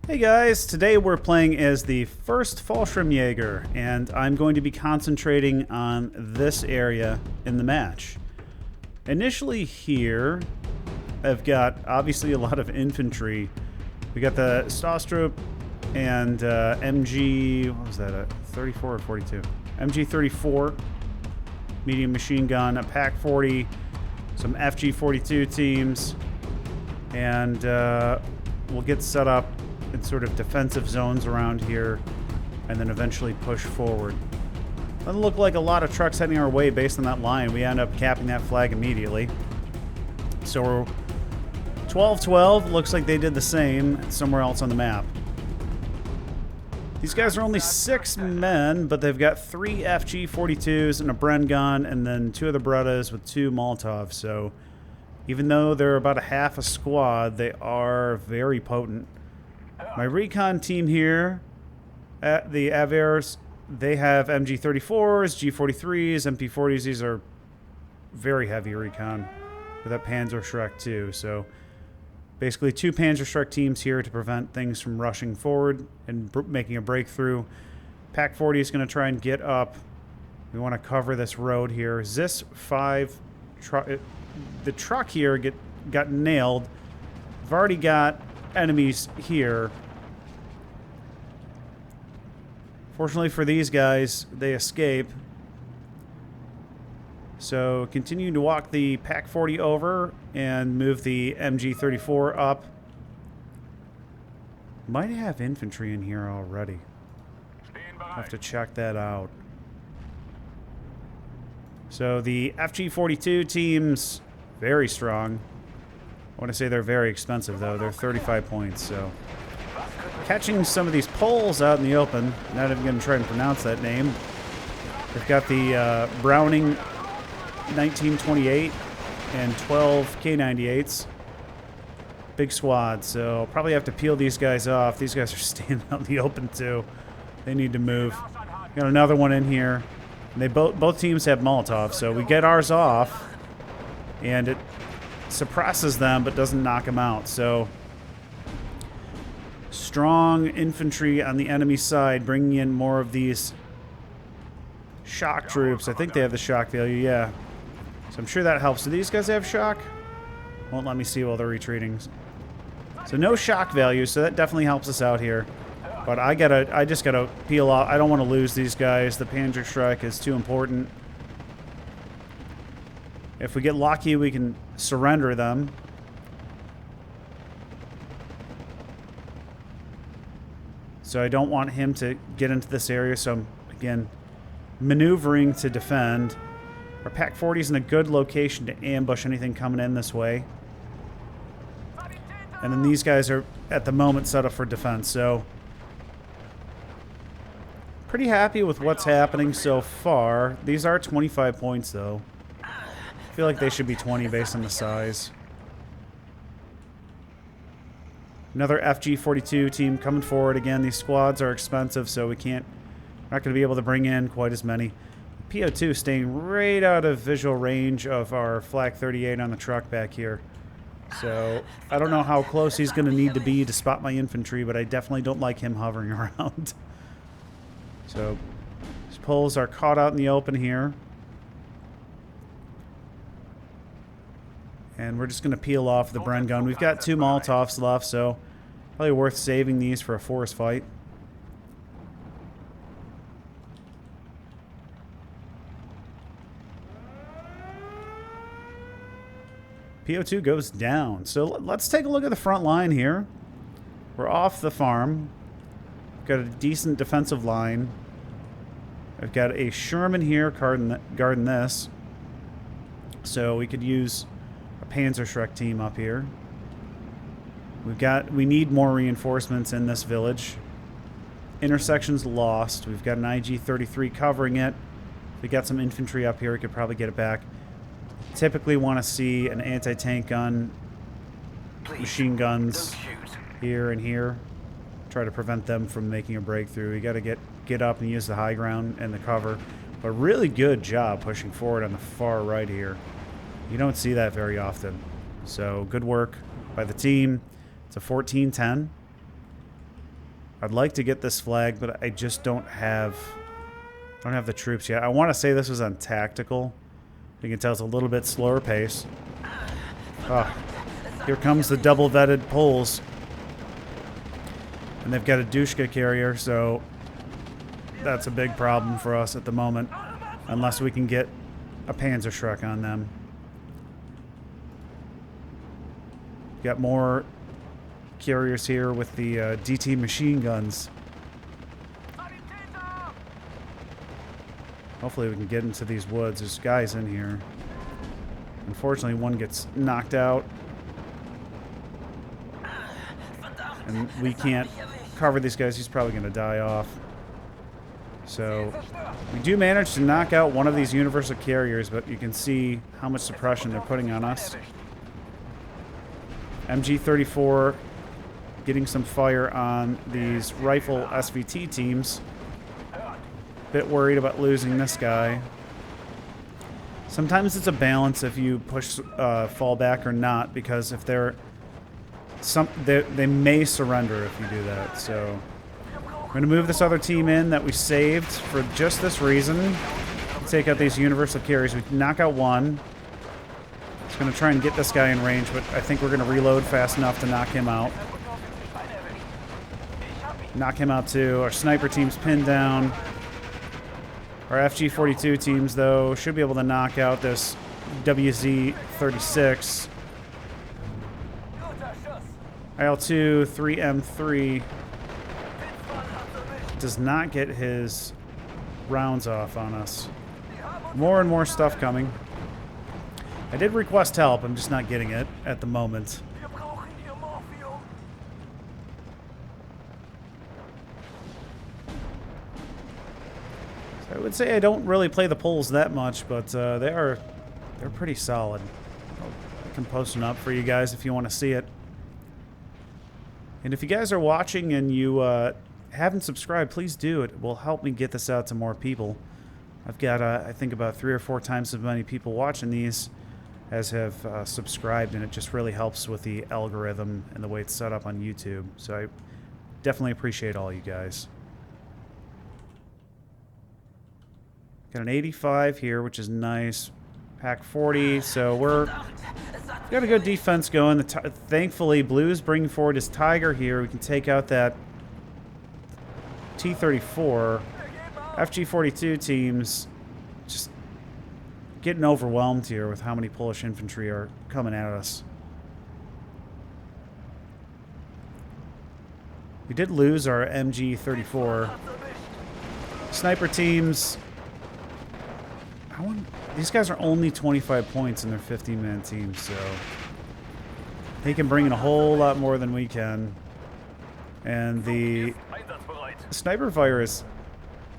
Hey guys, today we're playing as the 1st Fallschirmjäger, and I'm going to be concentrating on this area in the match. Initially here, I've got obviously a lot of infantry. We got the Stostrup and MG, what was that, a 34 or 42? MG 34, medium machine gun, a PaK 40, some FG 42 teams, and we'll get set up in sort of defensive zones around here and then eventually push forward. Doesn't look like a lot of trucks heading our way based on that line. We end up capping that flag immediately. So we're 12-12. Looks like they did the same somewhere else on the map. These guys are only 6 men, but they've got 3 FG-42s and a Bren gun and then 2 of the Berettas with 2 Molotovs. So even though they're about a half a squad, they are very potent. My recon team here at the Avers, they have MG-34s, G-43s, MP-40s. These are very heavy recon with that panzershreck too. So basically 2 panzershreck teams here to prevent things from rushing forward and making a breakthrough. PaK 40 is going to try and get up. We want to cover this road here. Zis 5, the truck here got nailed. I've already got enemies here. Fortunately for these guys, they escape. So continue to walk the PaK 40 over and move the MG 34 up. Might have infantry in here already. Have to check that out. So the FG 42 team's very strong. I want to say they're very expensive, though. They're 35 points, so. Catching some of these Poles out in the open. Not even going to try and pronounce that name. They've got the Browning 1928 and 12 K98s. Big squad, so I'll probably have to peel these guys off. These guys are standing out in the open, too. They need to move. Got another one in here. And they both teams have Molotovs, so we get ours off. And it suppresses them but doesn't knock them out. So strong infantry on the enemy side, bringing in more of these shock troops. I think they have the shock value, yeah. So I'm sure that helps. Do these guys have shock? Won't let me see while they're retreating. So no shock value, so that definitely helps us out here. But I just gotta peel off. I don't want to lose these guys. The panzershreck is too important. If we get lucky, we can surrender them. So I don't want him to get into this area, so I'm, again, maneuvering to defend. Our PaK 40 is in a good location to ambush anything coming in this way. And then these guys are, at the moment, set up for defense, so pretty happy with what's happening so far. These are 25 points, though. I feel like they should be 20 based on the size. Another FG-42 team coming forward again. These squads are expensive, so we're not going to be able to bring in quite as many. PO2 staying right out of visual range of our Flak 38 on the truck back here. So I don't know how close he's going to need to be to spot my infantry, but I definitely don't like him hovering around. So these Poles are caught out in the open here. And we're just going to peel off the Bren gun. We've got 2 Molotovs left, so probably worth saving these for a forest fight. PO2 goes down. So let's take a look at the front line here. We're off the farm. Got a decent defensive line. I've got a Sherman here guarding this. So we could use panzershreck team up here. We need more reinforcements in this village. Intersection's lost. We've got an IG-33 covering it. If we got some infantry up here, we could probably get it back. Typically want to see an anti-tank gun, machine guns here and here. Try to prevent them from making a breakthrough. We got to get up and use the high ground and the cover. But really good job pushing forward on the far right here. You don't see that very often. So good work by the team. It's a 14-10. I'd like to get this flag, but I just don't have the troops yet. I want to say this was on tactical. You can tell it's a little bit slower pace. Oh, here comes the double vetted Poles. And they've got a Dushka carrier, so that's a big problem for us at the moment. Unless we can get a panzershreck on them. Got more carriers here with the DT machine guns. Hopefully we can get into these woods. There's guys in here. Unfortunately, one gets knocked out. And we can't cover these guys. He's probably going to die off. So we do manage to knock out one of these universal carriers, but you can see how much suppression they're putting on us. MG-34 getting some fire on these rifle SVT teams. Bit worried about losing this guy. Sometimes it's a balance if you push fall back or not, because if they may surrender if you do that. So we're going to move this other team in that we saved for just this reason. Take out these universal carriers. We knock out one. It's going to try and get this guy in range, but I think we're going to reload fast enough to knock him out. Knock him out too. Our sniper team's pinned down. Our FG-42 teams, though, should be able to knock out this WZ-36. IL-2, 3M3 does not get his rounds off on us. More and more stuff coming. I did request help. I'm just not getting it at the moment. I would say I don't really play the Poles that much, but they're pretty solid. I can post them up for you guys if you want to see it. And if you guys are watching and you haven't subscribed, please do. It will help me get this out to more people. I've got, I think, about 3 or 4 times as many people watching these as have subscribed, and it just really helps with the algorithm and the way it's set up on YouTube. So I definitely appreciate all you guys. Got an 85 here, which is nice. Pack 40, so we're got a good defense going. Thankfully, Blue's bringing forward his Tiger here. We can take out that T-34. FG-42 teams just getting overwhelmed here with how many Polish infantry are coming at us. We did lose our MG-34. Sniper teams... These guys are only 25 points in their 15-man team, so they can bring in a whole lot more than we can. And the sniper fire is...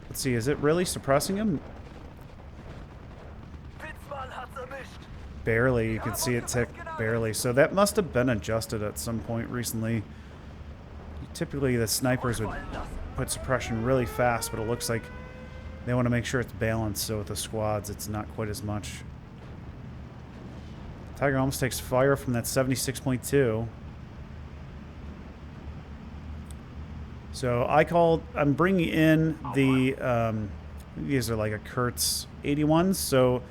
Let's see, is it really suppressing him? Barely. You can see it tick barely. So that must have been adjusted at some point recently. Typically, the snipers would put suppression really fast, but it looks like they want to make sure it's balanced, so with the squads, it's not quite as much. Tiger almost takes fire from that 76.2. So I'm bringing in the, these are like a Kurtz 81s, so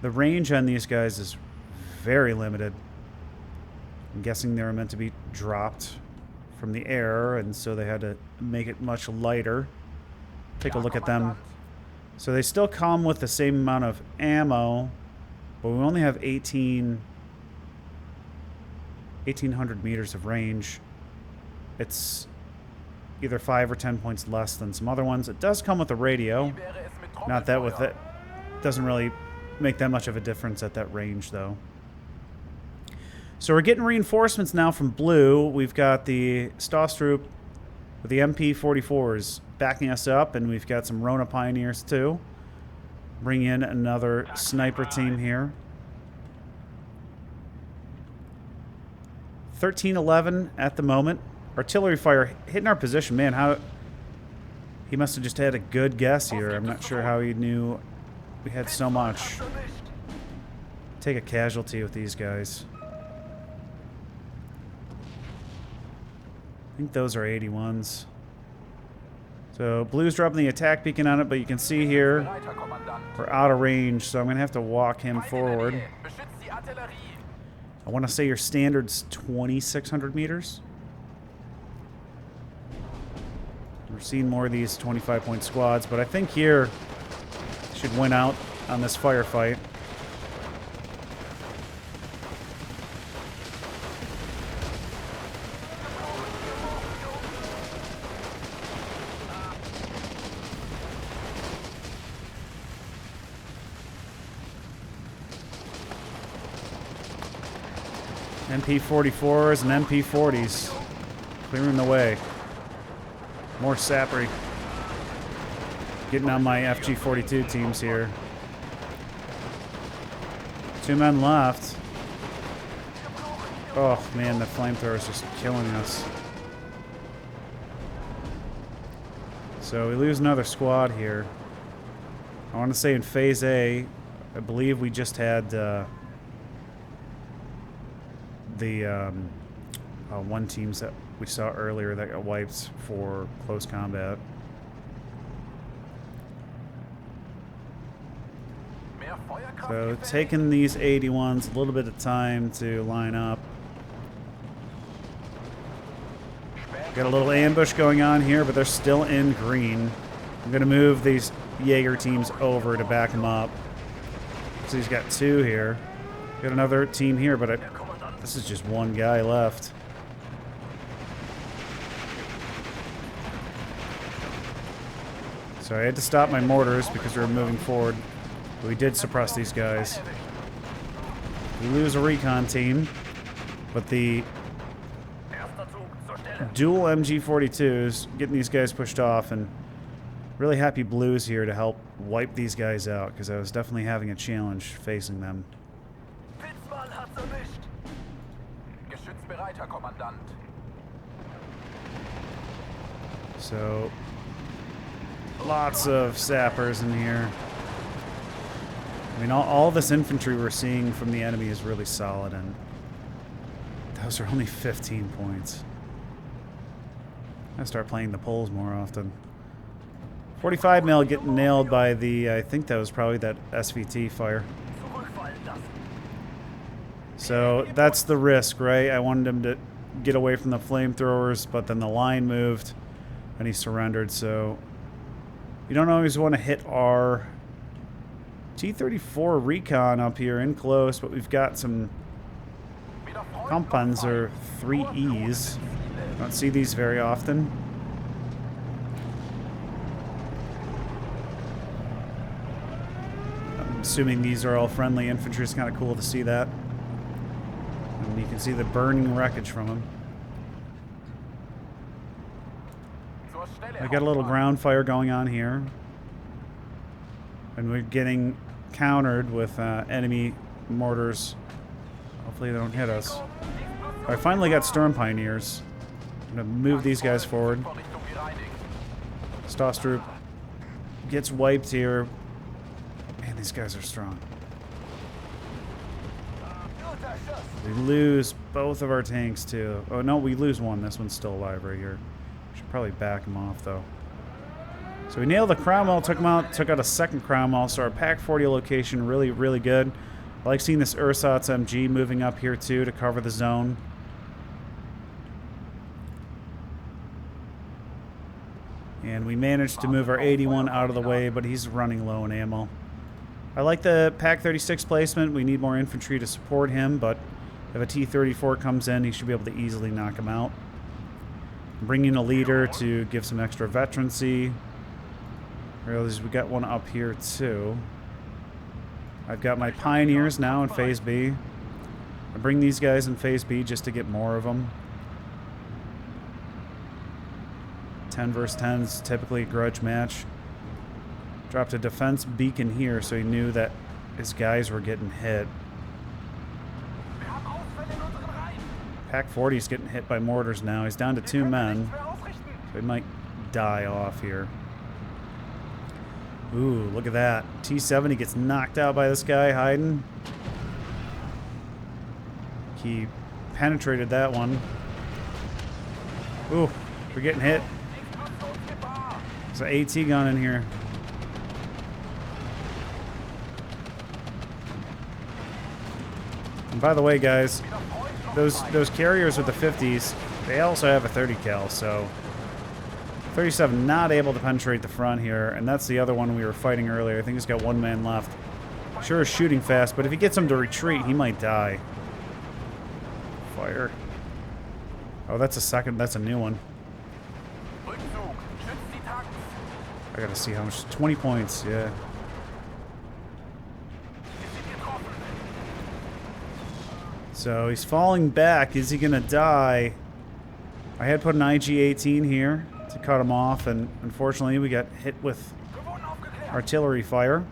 the range on these guys is very limited. I'm guessing they were meant to be dropped from the air, and so they had to make it much lighter. Take a look at them. So they still come with the same amount of ammo, but we only have 1,800 meters of range. It's either 5 or 10 points less than some other ones. It does come with a radio. Not that with it. Doesn't really make that much of a difference at that range, though. So we're getting reinforcements now from Blue. We've got the Stosstroop with the MP-44s backing us up, and we've got some Rona Pioneers too. Bring in another sniper team here. 13-11 at the moment. Artillery fire hitting our position. Man, how... He must have just had a good guess here. I'm not sure how he knew we had so much. Take a casualty with these guys. I think those are 81s. So blue's dropping the attack beacon on it, but you can see here we're out of range, so I'm going to have to walk him forward. I want to say your standard's 2,600 meters. We're seeing more of these 25-point squads, but I think here should win out on this firefight. MP44s and MP40s clearing the way. More sappery. Getting on my FG42 teams here. 2 men left. Oh man, the flamethrower is just killing us. So we lose another squad here. I want to say in Phase A, I believe we just had one teams that we saw earlier that got wiped for close combat. So taking these 81s a little bit of time to line up. Got a little ambush going on here, but they're still in green. I'm going to move these Jaeger teams over to back them up. So he's got 2 here. Got another team here, but this is just 1 guy left. So I had to stop my mortars because we were moving forward. But we did suppress these guys. We lose a recon team, but the dual MG42s getting these guys pushed off, and really happy blues here to help wipe these guys out because I was definitely having a challenge facing them. So lots of sappers in here. I mean, all this infantry we're seeing from the enemy is really solid, and those are only 15 points. I start playing the poles more often. 45 mil getting nailed by the, I think that was probably that SVT fire. So that's the risk, right? I wanted him to get away from the flamethrowers, but then the line moved and he surrendered. So you don't always want to hit our T-34 recon up here in close, but we've got some Panzer 3Es. Don't see these very often. I'm assuming these are all friendly infantry. It's kind of cool to see that. And you can see the burning wreckage from them. I got a little ground fire going on here. And we're getting countered with enemy mortars. Hopefully they don't hit us. I finally got Storm Pioneers. I'm going to move these guys forward. Stostrup gets wiped here. Man, these guys are strong. We lose both of our tanks too. Oh no, we lose one. This one's still alive right here. Should probably back him off though. So we nailed the Cromwell, took him out, took out a second Cromwell. So our Pack 40 location really, really good. I like seeing this Ersatz MG moving up here too to cover the zone. And we managed to move our 81 out of the way, but he's running low on ammo. I like the Pack 36 placement. We need more infantry to support him, but if a T-34 comes in, he should be able to easily knock him out. Bringing a leader to give some extra veterancy. We got one up here too. I've got my Pioneers now in Phase B. I bring these guys in Phase B just to get more of them. 10 versus 10 is typically a grudge match. Dropped a defense beacon here so he knew that his guys were getting hit. Pack 40 is getting hit by mortars now. He's down to 2 men. So he might die off here. Ooh, look at that. T-70 gets knocked out by this guy hiding. He penetrated that one. Ooh, we're getting hit. There's an AT gun in here. And by the way, guys, those carriers with the 50s, they also have a 30 cal, so 37 not able to penetrate the front here, and that's the other one we were fighting earlier. I think he's got one man left. Sure is shooting fast, but if he gets him to retreat, he might die. Fire. Oh, that's a second. That's a new one. I gotta see how much. 20 points, yeah. So he's falling back. Is he gonna die? I had put an IG-18 here to cut him off, and unfortunately we got hit with artillery fire.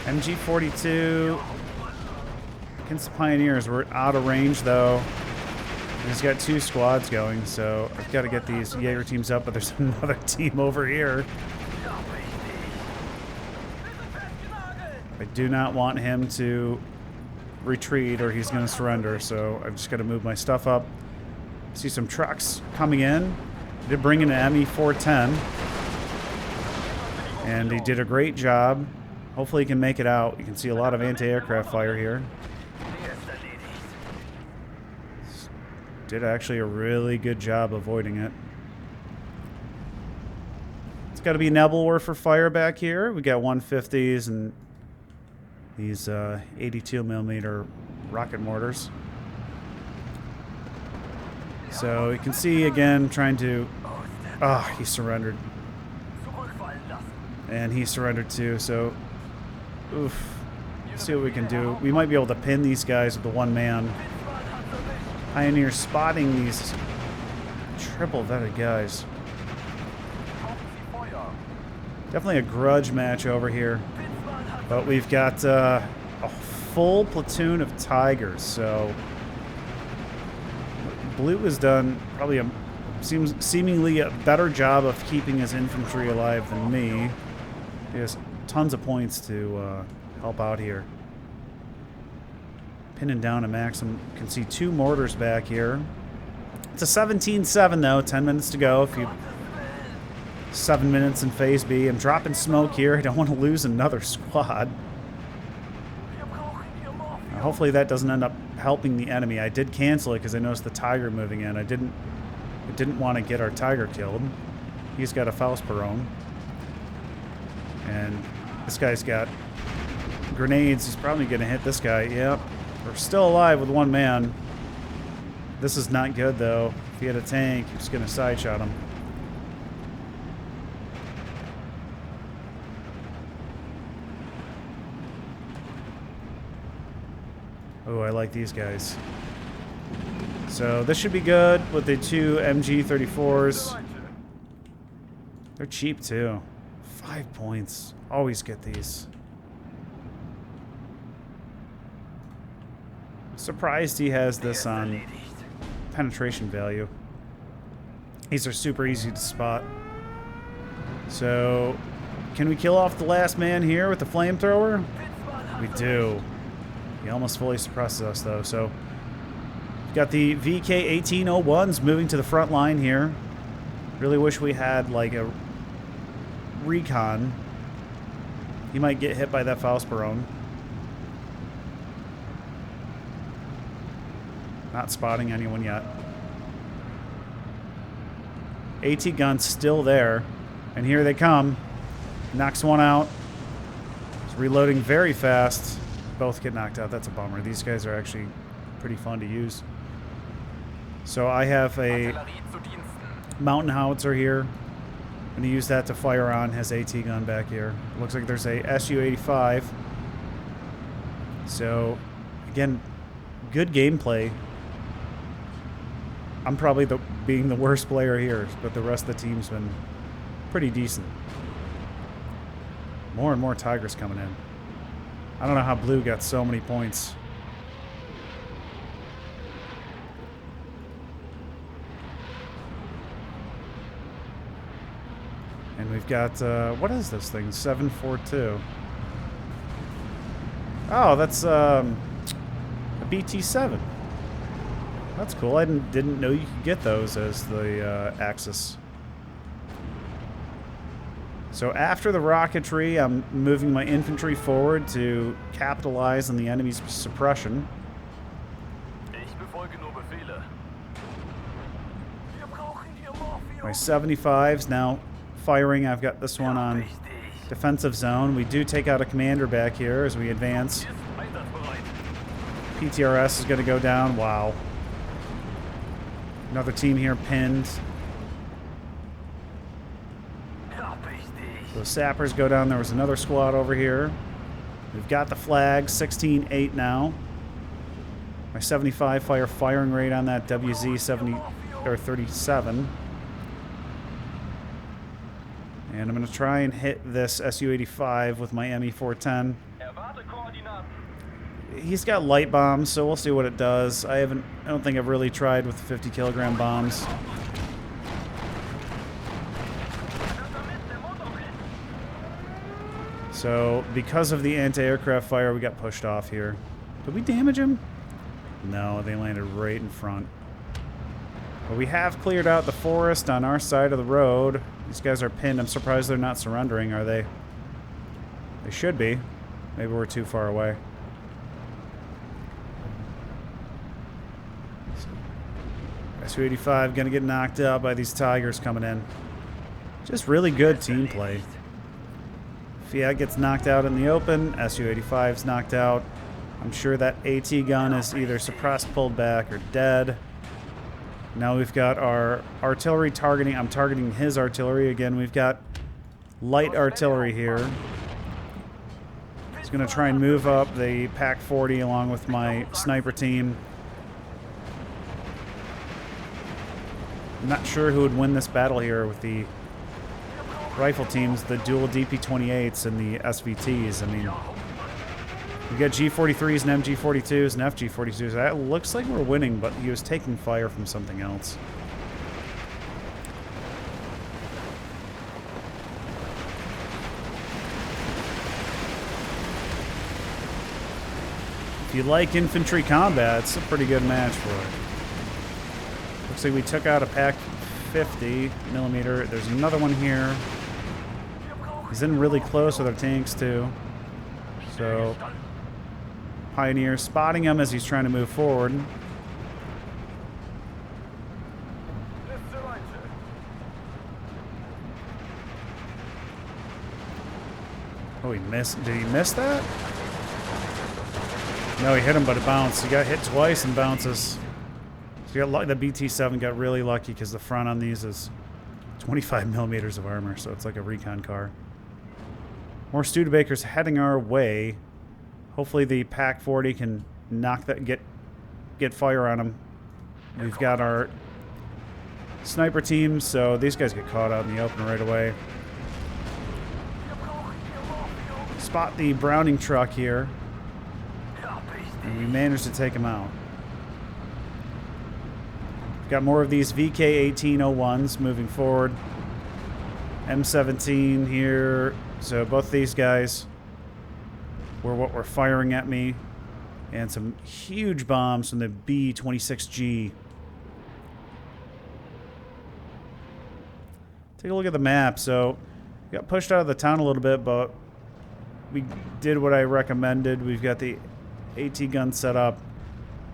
MG-42 against the Pioneers. We're out of range, though. He's got 2 squads going, so I've got to get these Jaeger teams up, but there's another team over here. I do not want him to retreat or he's going to surrender, so I've just got to move my stuff up. See some trucks coming in. He did bring in an ME-410, and he did a great job. Hopefully he can make it out. You can see a lot of anti-aircraft fire here. Did actually a really good job avoiding it. It's got to be Nebelwerfer for fire back here. We got 150s and these 82mm rocket mortars. So you can see again trying to... Oh, he surrendered. And he surrendered too, so... Oof. Let's see what we can do. We might be able to pin these guys with the one man. Pioneer spotting these triple vetted guys. Definitely a grudge match over here. But we've got a full platoon of Tigers, so Blue has done probably seemingly a better job of keeping his infantry alive than me. He has tons of points to help out here. Pinning down a Maxim. You can see 2 mortars back here. It's a 17-7 though. 10 minutes to go. 7 minutes in Phase B. I'm dropping smoke here. I don't want to lose another squad. Hopefully that doesn't end up helping the enemy. I did cancel it because I noticed the Tiger moving in. I didn't want to get our Tiger killed. He's got a Faustperone. And this guy's got grenades. He's probably going to hit this guy. Yep. We're still alive with one man. This is not good, though. If he had a tank, he's going to side-shot him. Oh, I like these guys. So this should be good with the 2 MG-34s. They're cheap, too. 5 points. Always get these. Surprised he has this on penetration value. These are super easy to spot. So, can we kill off the last man here with the flamethrower? We do. He almost fully suppresses us though, so we've got the VK-1801s moving to the front line here. Really wish we had like a recon. He might get hit by that Faustperone. Not spotting anyone yet. AT gun's still there. And here they come. Knocks one out. He's reloading very fast. Both get knocked out. That's a bummer. These guys are actually pretty fun to use. So I have a mountain howitzer here. I'm going to use that to fire on his AT gun back here. Looks like there's a Su-85. So, again, good gameplay. I'm probably being the worst player here, but the rest of the team's been pretty decent. More and more Tigers coming in. I don't know how Blue got so many points. And we've got, what is this thing? 742. Oh, that's a BT-7. That's cool. I didn't know you could get those as the Axis. So after the rocketry, I'm moving my infantry forward to capitalize on the enemy's suppression. My 75's now firing. I've got this one on defensive zone. We do take out a commander back here as we advance. PTRS is going to go down. Wow. Another team here pinned. So sappers go down. There was another squad over here. We've got the flag. 16-8 now. My 75 firing rate on that WZ 70 or 37. And I'm going to try and hit this Su-85 with my Me-410. He's got light bombs, so we'll see what it does. I don't think I've really tried with 50 kilogram bombs. So because of the anti-aircraft fire, we got pushed off here. Did we damage him? No, they landed right in front. But we have cleared out the forest on our side of the road. These guys are pinned. I'm surprised they're not surrendering, are they? They should be. Maybe we're too far away. Su-85 gonna get knocked out by these Tigers coming in. Just really good team play. Fiat gets knocked out in the open. Su-85's knocked out. I'm sure that AT gun is either suppressed, pulled back, or dead. Now we've got our artillery targeting. I'm targeting his artillery. Again, we've got light artillery here. He's going to try and move up the Pac 40 along with my sniper team. I'm not sure who would win this battle here with the rifle teams, the dual DP-28s and the SVTs. I mean, we got G43s and MG42s and FG42s. That looks like we're winning, but he was taking fire from something else. If you like infantry combat, it's a pretty good match for it. Looks like we took out a Pac 50 millimeter. There's another one here. He's in really close with our tanks too. So Pioneer spotting him as he's trying to move forward. Oh, he missed. Did he miss that? No, he hit him, but it bounced. He got hit twice and bounces. So the BT-7 got really lucky because the front on these is 25 millimeters of armor, so it's like a recon car. More Studebakers heading our way. Hopefully the Pac 40 can knock that, get fire on them. We've got our sniper team, so these guys get caught out in the open right away. Spot the Browning truck here, and we managed to take him out. We've got more of these VK-1801s moving forward. M17 here. So both these guys were what were firing at me. And some huge bombs from the B-26G. Take a look at the map. So we got pushed out of the town a little bit, but we did what I recommended. We've got the AT gun set up.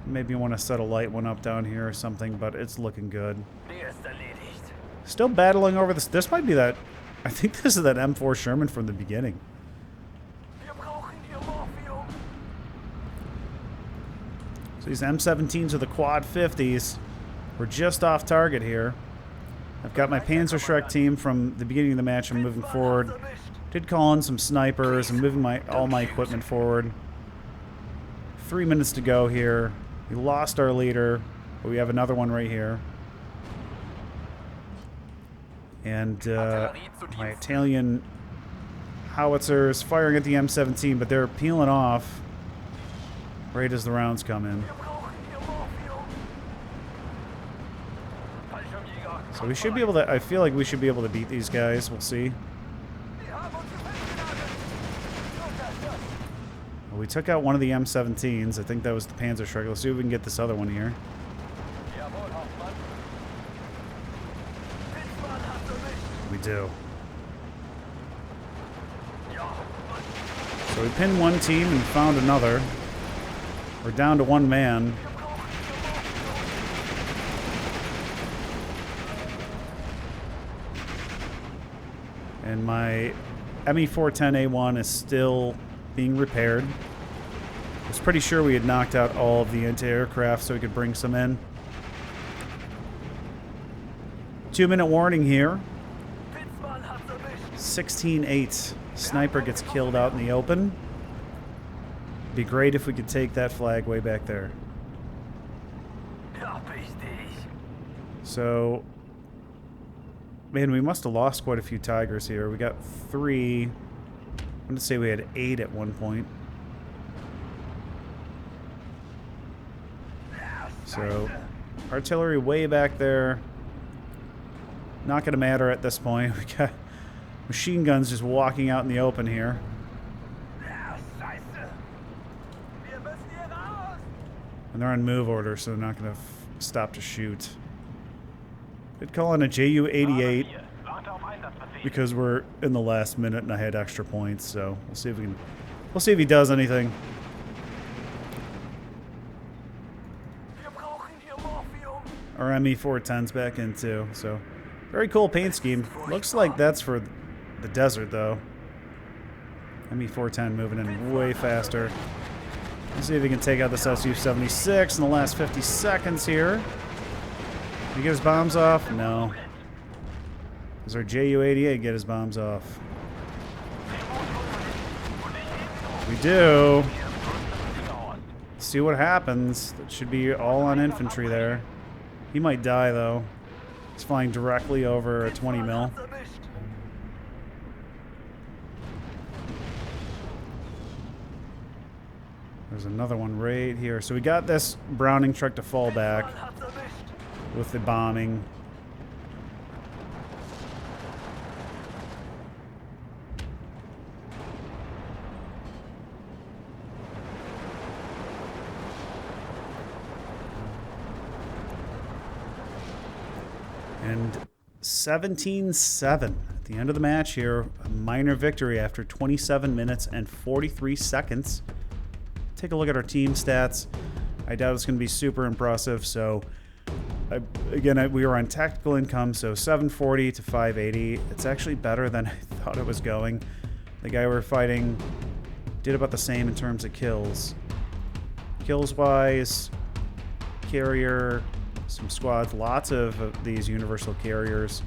Maybe you want to set a light one up down here or something, but it's looking good. Still battling over this. This might be that. I think this is that M4 Sherman from the beginning. So these M17s are the quad 50s. We're just off target here. I've got my panzershreck team from the beginning of the match. I'm moving forward. Did call in some snipers. I'm moving all my equipment forward. 3 minutes to go here. We lost our leader, but we have another one right here. And my Italian howitzers firing at the M17, but they're peeling off right as the rounds come in. So we should be able to, I feel like we should be able to beat these guys. We'll see. Well, we took out one of the M17s. I think that was the panzershreck. Let's see if we can get this other one here. do. So we pinned one team and found another. We're down to one man. And my Me-410 A-1 is still being repaired. I was pretty sure we had knocked out all of the anti-aircraft so we could bring some in. 2-minute warning here. 16-8. Sniper gets killed out in the open. Be great if we could take that flag way back there. So, man, we must have lost quite a few Tigers here. We got 3. I'm going to say we had 8 at one point. So, artillery way back there. Not going to matter at this point. We got machine guns just walking out in the open here. And they're on move order, so they're not going to stop to shoot. I'd call in a Ju-88 because we're in the last minute and I had extra points, so we'll see if we can. We'll see if he does anything. Our Me-410's back in too, so very cool paint scheme. Looks like that's for the desert though. Me-410 moving in way faster. Let's see if he can take out this Su-76 in the last 50 seconds here. Did he get his bombs off? No. Does our Ju-88 get his bombs off? We do. Let's see what happens. That should be all on infantry there. He might die though. He's flying directly over a 20 mil. There's another one right here. So we got this Browning truck to fall back with the bombing. And 17-7 at the end of the match here. A minor victory after 27 minutes and 43 seconds. Take a look at our team stats. I doubt it's going to be super impressive. So, we were on tactical income, so 740 to 580. It's actually better than I thought it was going. The guy we were fighting did about the same in terms of kills. Kills-wise, carrier, some squads, lots of these universal carriers.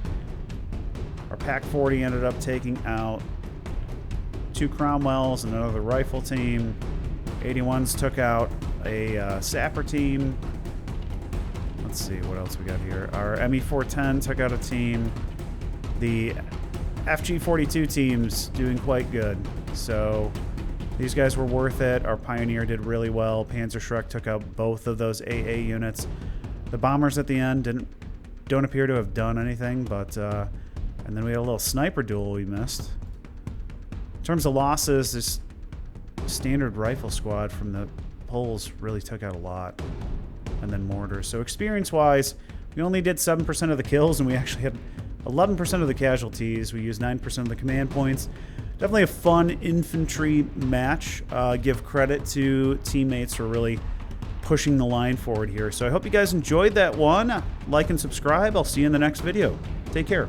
Our Pac-40 ended up taking out 2 Cromwells and another rifle team. 81s took out a sapper team. Let's see what else we got here. Our Me-410 took out a team. The FG-42 team's doing quite good. So these guys were worth it. Our Pioneer did really well. Panzershreck took out both of those AA units. The bombers at the end don't appear to have done anything, but and then we had a little sniper duel we missed. In terms of losses, this standard rifle squad from the Poles really took out a lot, and then mortars. So experience-wise, we only did 7% of the kills, and we actually had 11% of the casualties. We used 9% of the command points. Definitely a fun infantry match. Give credit to teammates for really pushing the line forward here. So I hope you guys enjoyed that one. Like and subscribe. I'll see you in the next video. Take care.